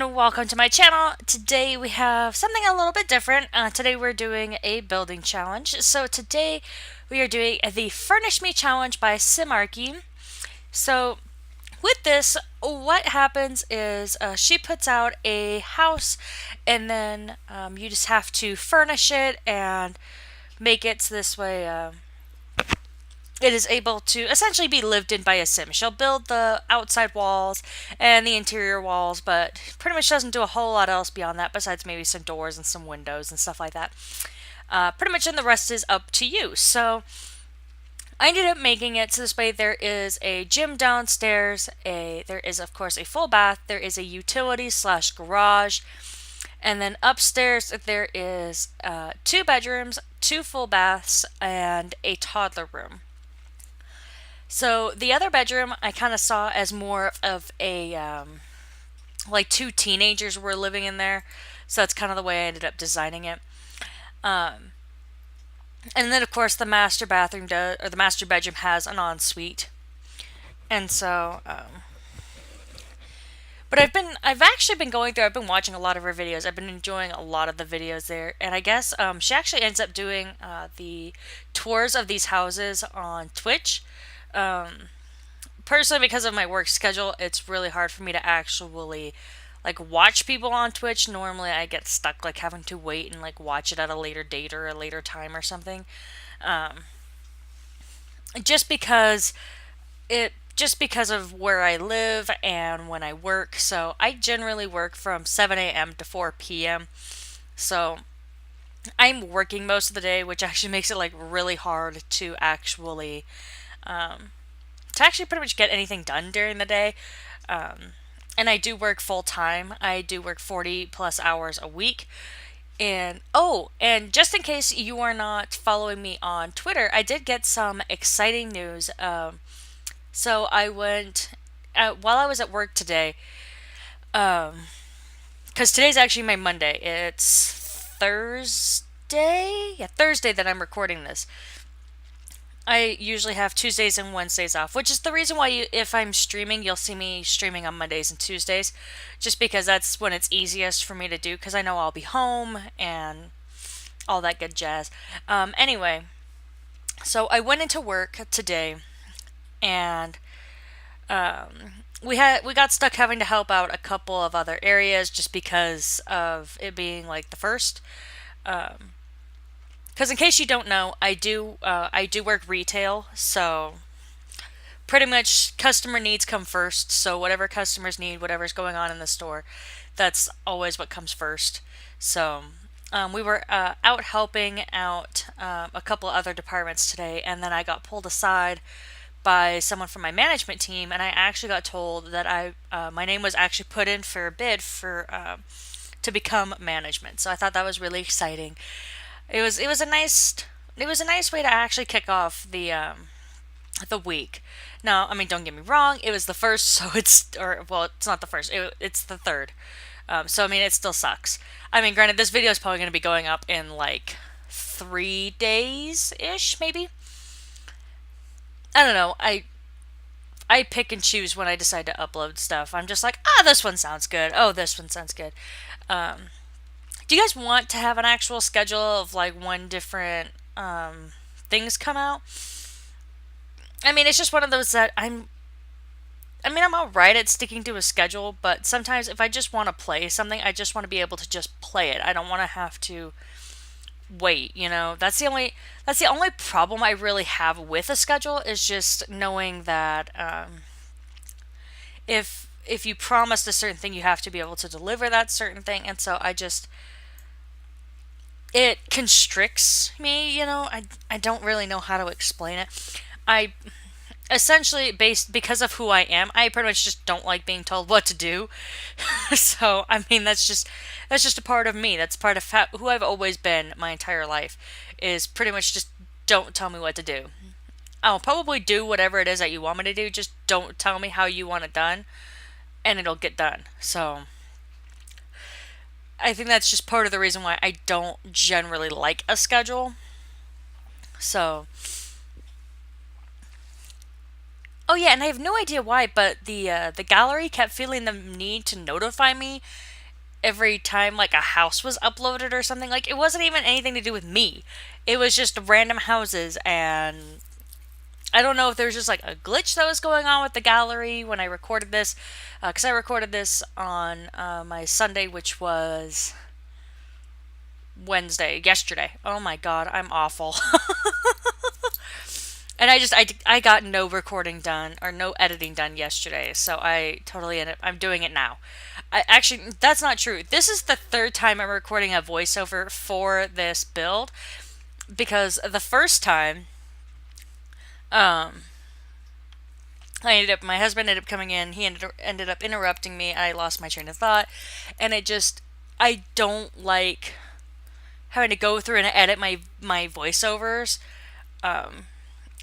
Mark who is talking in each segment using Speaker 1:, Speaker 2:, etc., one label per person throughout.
Speaker 1: and welcome to my channel. Today we have something a little bit different. Today we're doing a building challenge. So today we are doing the Furnish Me challenge by simarchy. So with this, what happens is she puts out a house, and then you just have to furnish it and make it so this way it is able to essentially be lived in by a sim. She'll build the outside walls and the interior walls, but pretty much doesn't do a whole lot else beyond that, besides maybe some doors and some windows and stuff like that. Pretty much, and the rest is up to you. So I ended up making it so this way there is a gym downstairs, there is of course a full bath, there is a utility slash garage, and then upstairs there is 2 bedrooms, 2 full baths, and a toddler room. So the other bedroom I kind of saw as more of a like 2 teenagers were living in there, so that's kind of the way I ended up designing it. Um, and then of course the master bathroom does, or the master bedroom has an ensuite, and so. But I've actually been going through. I've been watching a lot of her videos. I've been enjoying a lot of the videos there, and I guess she actually ends up doing the tours of these houses on Twitch. Um, Personally, because of my work schedule, it's really hard for me to actually like watch people on Twitch. Normally I get stuck like having to wait and like watch it at a later date or a later time or something. Um, just because just because of where I live and when I work. So I generally work from 7 a.m. to 4 p.m. So I'm working most of the day, which actually makes it like really hard um, to actually pretty much get anything done during the day. Um, and I do work full time. I do work 40 plus hours a week. And oh, and just in case you are not following me on Twitter, I did get some exciting news. So I went while I was at work today, because today's actually my Monday. It's Thursday, yeah, Thursday that I'm recording this. I usually have Tuesdays and Wednesdays off, which is the reason why if I'm streaming, you'll see me streaming on Mondays and Tuesdays, just because that's when it's easiest for me to do, because I know I'll be home and all that good jazz. Anyway, so I went into work today, and we got stuck having to help out a couple of other areas just because of it being like the first. Because in case you don't know, I do work retail, so pretty much customer needs come first. So whatever customers need, whatever's going on in the store, that's always what comes first. So we were out helping out a couple other departments today, and then I got pulled aside by someone from my management team, and I actually got told that my name was actually put in for a bid for to become management. So I thought that was really exciting. It was a nice way to actually kick off the week. Now, I mean, don't get me wrong, it was the first, so it's not the first, it's the third. So I mean, it still sucks. I mean, granted, this video is probably going to be going up in like 3 days ish, maybe. I don't know. I pick and choose when I decide to upload stuff. I'm just like, this one sounds good. Oh, this one sounds good. Um, do you guys want to have an actual schedule of like when different things come out? I mean, it's just one of those that I'm all right at sticking to a schedule, but sometimes if I just want to play something, I just want to be able to just play it. I don't want to have to wait. That's the only problem I really have with a schedule, is just knowing that if you promised a certain thing, you have to be able to deliver that certain thing. And so it constricts me. I don't really know how to explain it. I essentially, based because of who I am, I pretty much just don't like being told what to do. So I mean, that's just a part of me. That's part of who I've always been my entire life, is pretty much just don't tell me what to do. I'll probably do whatever it is that you want me to do. Just don't tell me how you want it done, and it'll get done. So I think that's just part of the reason why I don't generally like a schedule. So, oh yeah, and I have no idea why, but the gallery kept feeling the need to notify me every time like a house was uploaded or something. Like it wasn't even anything to do with me. It was just random houses, and I don't know if there was just like a glitch that was going on with the gallery when I recorded this, because I recorded this on my Sunday, which was Wednesday, yesterday. Oh my god, I'm awful. And I got no recording done or no editing done yesterday, so I totally ended up, I'm doing it now. Actually, that's not true. This is the third time I'm recording a voiceover for this build, because the first time, um, my husband ended up coming in. He ended up interrupting me. I lost my train of thought, and I don't like having to go through and edit my voiceovers. Um,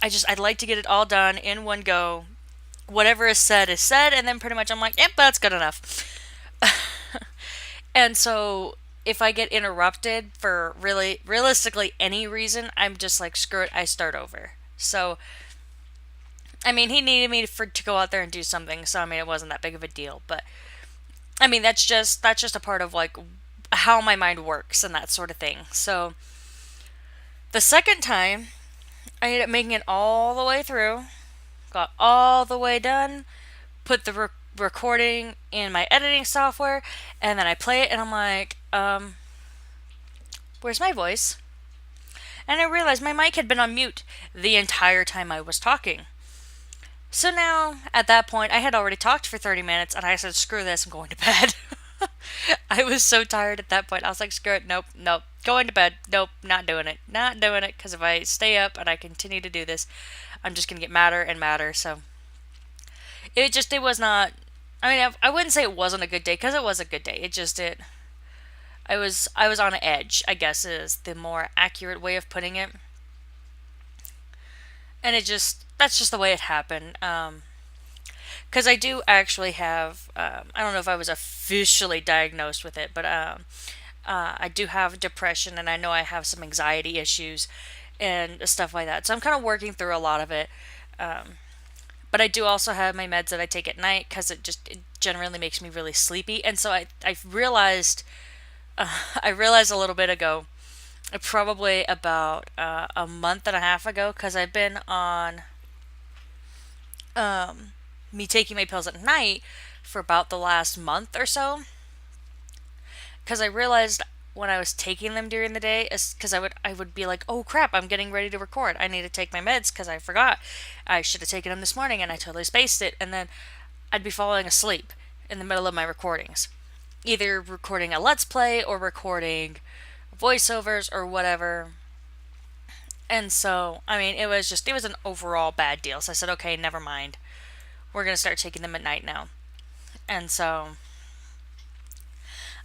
Speaker 1: I'd like to get it all done in one go. Whatever is said, and then pretty much I'm like, yep, that's good enough. And so if I get interrupted for realistically any reason, I'm just like, screw it, I start over. So I mean, he needed me to go out there and do something, so I mean, it wasn't that big of a deal. But I mean, that's just a part of like how my mind works and that sort of thing. So the second time, I ended up making it all the way through, got all the way done, put the recording in my editing software, and then I play it, and I'm like, where's my voice? And I realized my mic had been on mute the entire time I was talking. So now, at that point, I had already talked for 30 minutes, and I said, screw this, I'm going to bed. I was so tired at that point. I was like, screw it, nope, nope, going to bed, nope, not doing it, because if I stay up and I continue to do this, I'm just going to get madder and madder. So it was not, I mean, I wouldn't say it wasn't a good day, because it was a good day. I was on an edge, I guess is the more accurate way of putting it. And that's just the way it happened. Because I do actually have, I don't know if I was officially diagnosed with it, but I do have depression, and I know I have some anxiety issues and stuff like that. So I'm kind of working through a lot of it. But I do also have my meds that I take at night, because it generally makes me really sleepy. And so I realized, I realized a little bit ago, probably about a month and a half ago, because I've been on me taking my pills at night for about the last month or so, because I realized when I was taking them during the day, because I would be like, oh crap, I'm getting ready to record, I need to take my meds because I forgot I should have taken them this morning, and I totally spaced it, and then I'd be falling asleep in the middle of my recordings, either recording a let's play or recording voiceovers or whatever. And so, I mean, it was an overall bad deal. So I said, okay, never mind. We're going to start taking them at night now. And so,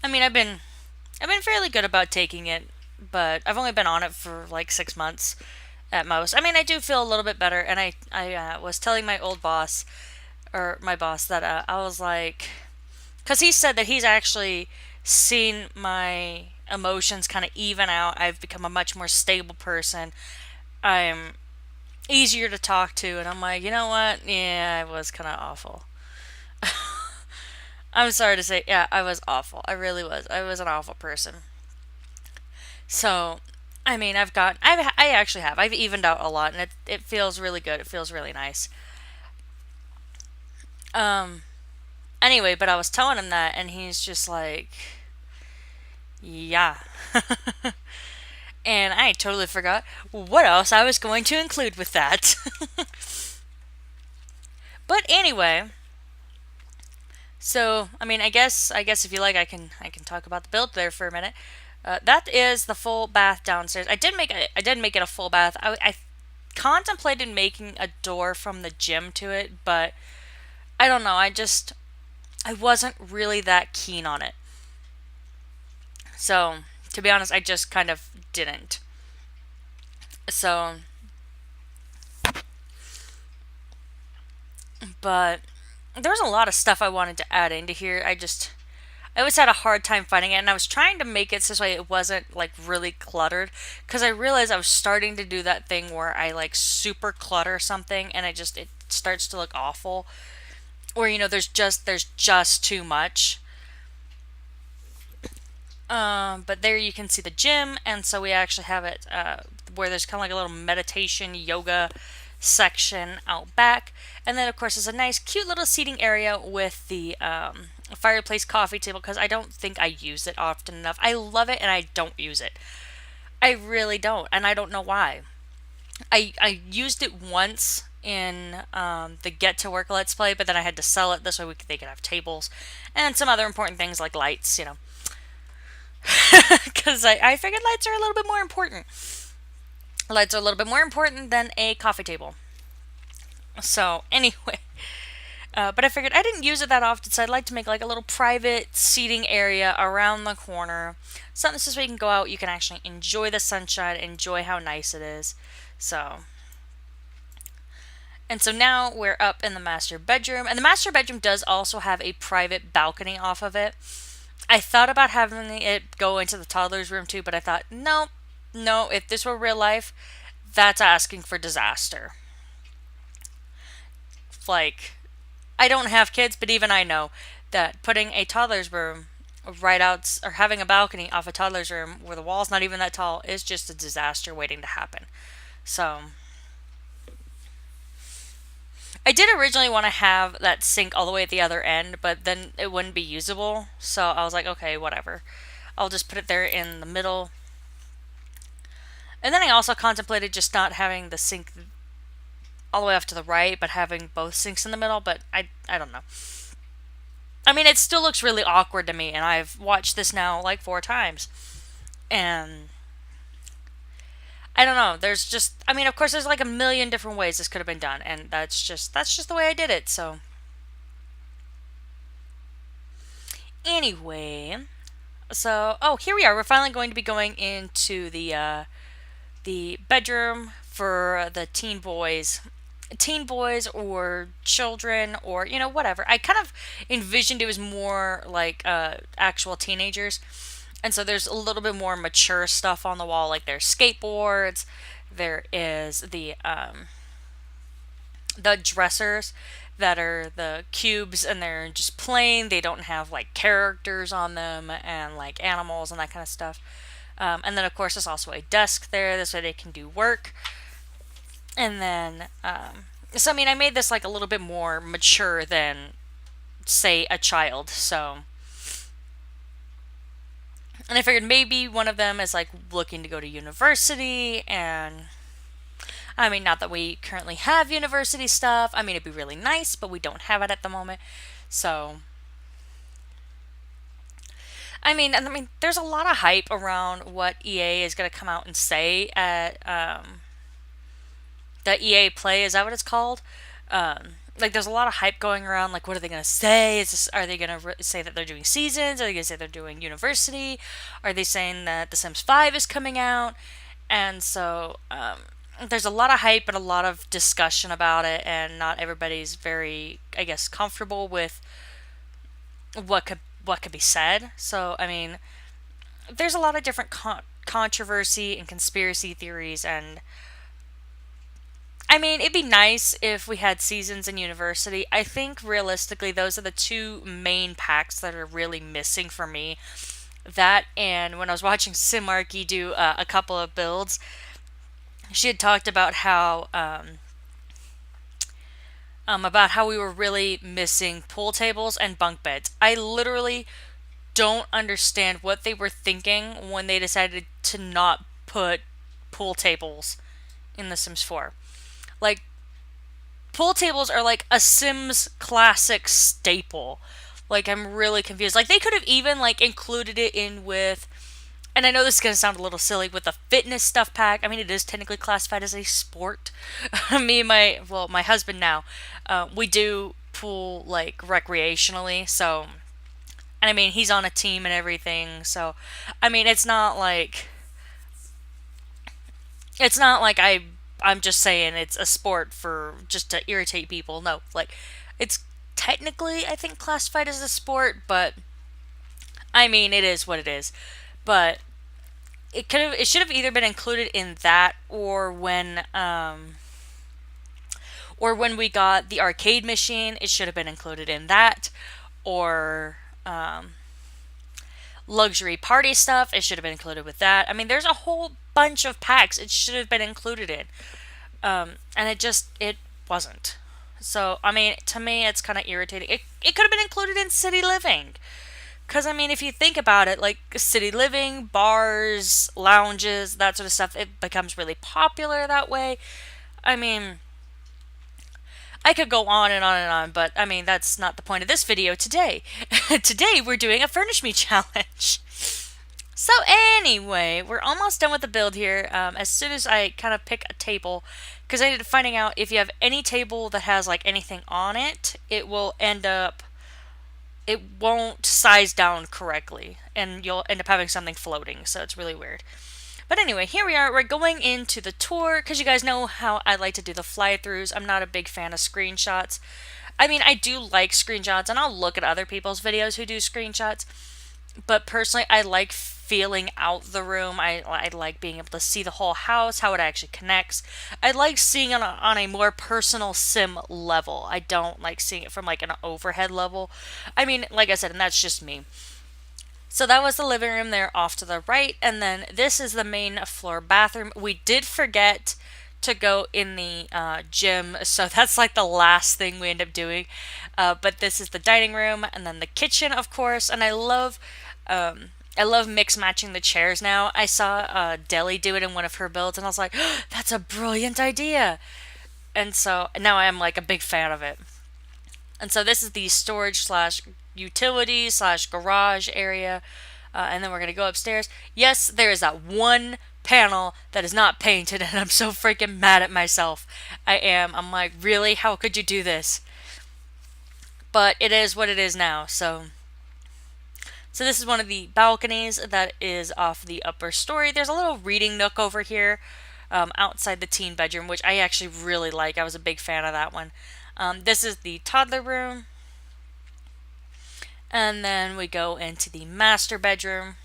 Speaker 1: I mean, I've been fairly good about taking it, but I've only been on it for like 6 months at most. I mean, I do feel a little bit better, and I was telling my old boss, or my boss, that I was like, because he said that he's actually seen my emotions kind of even out. I've become a much more stable person. I'm easier to talk to, and I'm like, you know what? Yeah, I was kind of awful. I'm sorry to say, yeah, I was awful. I really was. I was an awful person. So, I mean, I actually have. I've evened out a lot, and it feels really good. It feels really nice. Um, anyway, but I was telling him that, and he's just like, yeah. And I totally forgot what else I was going to include with that. But anyway, so I mean, I guess if you like, I can talk about the build there for a minute. That is the full bath downstairs. I did make it a full bath. I contemplated making a door from the gym to it, but I don't know. I wasn't really that keen on it. So to be honest, I just kind of didn't. So, but there was a lot of stuff I wanted to add into here. I always had a hard time finding it, and I was trying to make it so this way it wasn't like really cluttered, because I realized I was starting to do that thing where I like super clutter something, and it starts to look awful, or there's just too much. But there you can see the gym, and so we actually have it where there's kind of like a little meditation yoga section out back. And then, of course, there's a nice, cute little seating area with the fireplace coffee table because I don't think I use it often enough. I love it, and I don't use it. I really don't, and I don't know why. I used it once in the Get to Work Let's Play, but then I had to sell it this way they could have tables and some other important things like lights, because I figured lights are a little bit more important. Lights are a little bit more important than a coffee table. So, anyway, but I figured I didn't use it that often, so I'd like to make like a little private seating area around the corner. Something this way you can go out, you can actually enjoy the sunshine, enjoy how nice it is. And so now we're up in the master bedroom, and the master bedroom does also have a private balcony off of it. I thought about having it go into the toddler's room too, but I thought, no, no, if this were real life, that's asking for disaster. Like, I don't have kids, but even I know that putting a toddler's room right out, or having a balcony off a toddler's room where the wall's not even that tall, is just a disaster waiting to happen. So, I did originally want to have that sink all the way at the other end, but then it wouldn't be usable. So I was like, okay, whatever. I'll just put it there in the middle. And then I also contemplated just not having the sink all the way off to the right, but having both sinks in the middle, but I don't know. I mean, it still looks really awkward to me, and I've watched this now like 4 times. And I don't know. There's just, I mean, of course, there's like a million different ways this could have been done, and that's just the way I did it. So anyway, here we are. We're finally going to be going into the bedroom for the teen boys or children, or whatever. I kind of envisioned it was more like actual teenagers. And so there's a little bit more mature stuff on the wall, like there's skateboards, there is the dressers that are the cubes, and they're just plain. They don't have like characters on them and like animals and that kind of stuff. And then of course there's also a desk there, this way they can do work. And then so I mean, I made this like a little bit more mature than say a child. So, and I figured maybe one of them is like looking to go to university, and I mean, not that we currently have university stuff. I mean, it'd be really nice, but we don't have it at the moment. So, I mean, there's a lot of hype around what EA is going to come out and say at the EA Play. Is that what it's called? Like, there's a lot of hype going around. Like, what are they going to say? Are they going to say that they're doing seasons? Are they going to say they're doing university? Are they saying that The Sims 5 is coming out? And so, there's a lot of hype and a lot of discussion about it, and not everybody's very, I guess, comfortable with what could be said. So, I mean, there's a lot of different controversy and conspiracy theories, and I mean, it'd be nice if we had seasons in university. I think realistically, those are the two main packs that are really missing for me. That, and when I was watching simarchy do a couple of builds, she had talked about how we were really missing pool tables and bunk beds. I literally don't understand what they were thinking when they decided to not put pool tables in The Sims 4. Like, pool tables are like a Sims classic staple. Like, I'm really confused. Like, they could have even like included it in with, and I know this is going to sound a little silly, with the fitness stuff pack. I mean, it is technically classified as a sport. Me and my husband now, we do pool like recreationally. So, and I mean, he's on a team and everything. So, I mean, it's not like I'm just saying it's a sport for just to irritate people. No, like, it's technically, I think, classified as a sport, but I mean, it is what it is. But it should have either been included in that, or when we got the arcade machine, it should have been included in that, or luxury party stuff, it should have been included with that. I mean, there's a whole bunch of packs it should have been included in. And it wasn't. So, I mean, to me, it's kind of irritating. It could have been included in city living. Because, I mean, if you think about it, like city living, bars, lounges, that sort of stuff, it becomes really popular that way. I mean, I could go on and on and on, but I mean, that's not the point of this video today. Today, we're doing a Furnish Me challenge. So anyway, we're almost done with the build here. As soon as I kind of pick a table, because I ended up finding out if you have any table that has like anything on it, it won't size down correctly, and you'll end up having something floating, so it's really weird. But anyway, here we are. We're going into the tour, because you guys know how I like to do the fly-throughs. I'm not a big fan of screenshots. I mean, I do like screenshots, and I'll look at other people's videos who do screenshots, but personally, I like feeling out the room. I like being able to see the whole house, how it actually connects. I like seeing it on a more personal sim level. I don't like seeing it from like an overhead level. I mean, like I said, and that's just me. So that was the living room there off to the right, and then this is the main floor bathroom. We did forget to go in the gym, so that's like the last thing we end up doing. But this is the dining room, and then the kitchen, of course. And I love mix matching the chairs now. I saw Deli do it in one of her builds, and I was like, oh, that's a brilliant idea. And so now I am like a big fan of it. And so this is the storage slash utility slash garage area. And then we're going to go upstairs. Yes, there is that one panel that is not painted, and I'm so freaking mad at myself. I'm like, really? How could you do this? But it is what it is now, so this is one of the balconies that is off the upper story. There's a little reading nook over here outside the teen bedroom, which I actually really like. I was a big fan of that one. This is the toddler room. And then we go into the master bedroom.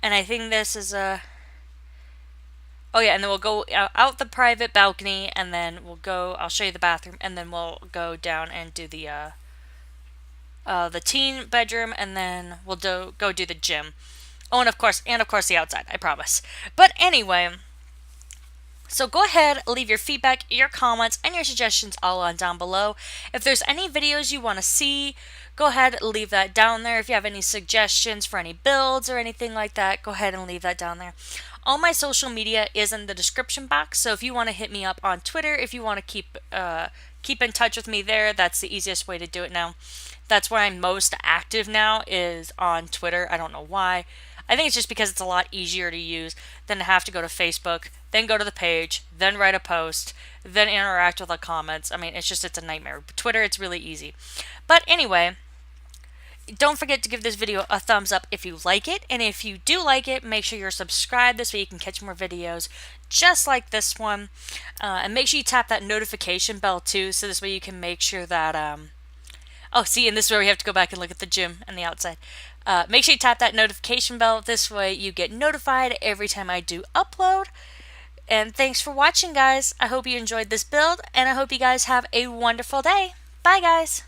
Speaker 1: And I think this is a... Oh yeah, and then we'll go out the private balcony, and then I'll show you the bathroom, and then we'll go down and do the teen bedroom, and then we'll go do the gym. Oh, and of course the outside, I promise. But anyway, so go ahead, leave your feedback, your comments, and your suggestions all on down below. If there's any videos you want to see, go ahead, leave that down there. If you have any suggestions for any builds or anything like that, go ahead and leave that down there. All my social media is in the description box, so if you want to hit me up on Twitter, if you want to keep in touch with me there, that's the easiest way to do it now. That's where I'm most active now, is on Twitter. I don't know why. I think it's just because it's a lot easier to use than to have to go to Facebook, then go to the page, then write a post, then interact with the comments. I mean, it's a nightmare. Twitter, it's really easy. But anyway, don't forget to give this video a thumbs up if you like it. And if you do like it, make sure you're subscribed this way you can catch more videos just like this one. And make sure you tap that notification bell too, so this way you can make sure that... Oh, see, and this is where we have to go back and look at the gym and the outside. Make sure you tap that notification bell. This way you get notified every time I do upload. And thanks for watching, guys. I hope you enjoyed this build, and I hope you guys have a wonderful day. Bye, guys.